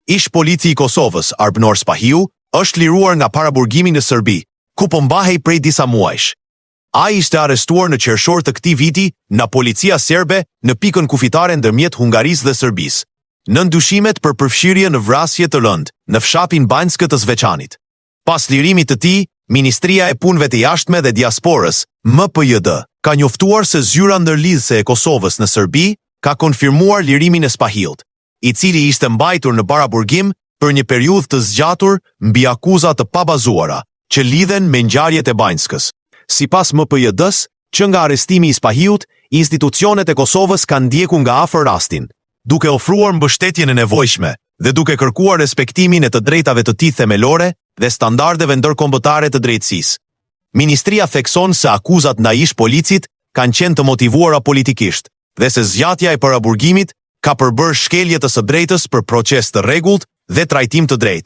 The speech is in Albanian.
Ish polici i Kosovës, Arbnor Spahiu, është liruar nga paraburgimi në Serbi, ku po mbahej prej disa muajsh. Ai ishte arrestuar në qershor të këtij viti nga policia serbe në pikën kufitare ndërmjet Hungarisë dhe Serbisë, në ndyshimet për përfshirje në vrasje të rëndë në fshapin Banjskë të Zveçanit. Pas lirimit të tij, Ministria e Punëve të Jashtme dhe Diasporës, MPJD, ka njoftuar se zyra ndërlidhëse e Kosovës në Serbi ka konfirmuar lirimin e Spahiut, i cili ishte mbajtur në paraburgim për një periudhë të zgjatur mbi akuza të pabazuara që lidhen me ngjarjet e Banjskës. Sipas MPJD-s, që nga arrestimi i Spahiut, institucionet e Kosovës kanë ndjekur nga afër rastin, duke ofruar mbështetjen e nevojshme dhe duke kërkuar respektimin e të drejtave të tij themelore dhe standardeve ndërkombëtare të drejtësisë. Ministria thekson se akuzat ndaj ish policit kanë qenë të motivuara politikisht dhe se zgjatja e paraburgimit ka përbërë shkelje të së drejtës për proces të rregullt dhe trajtim të drejtë.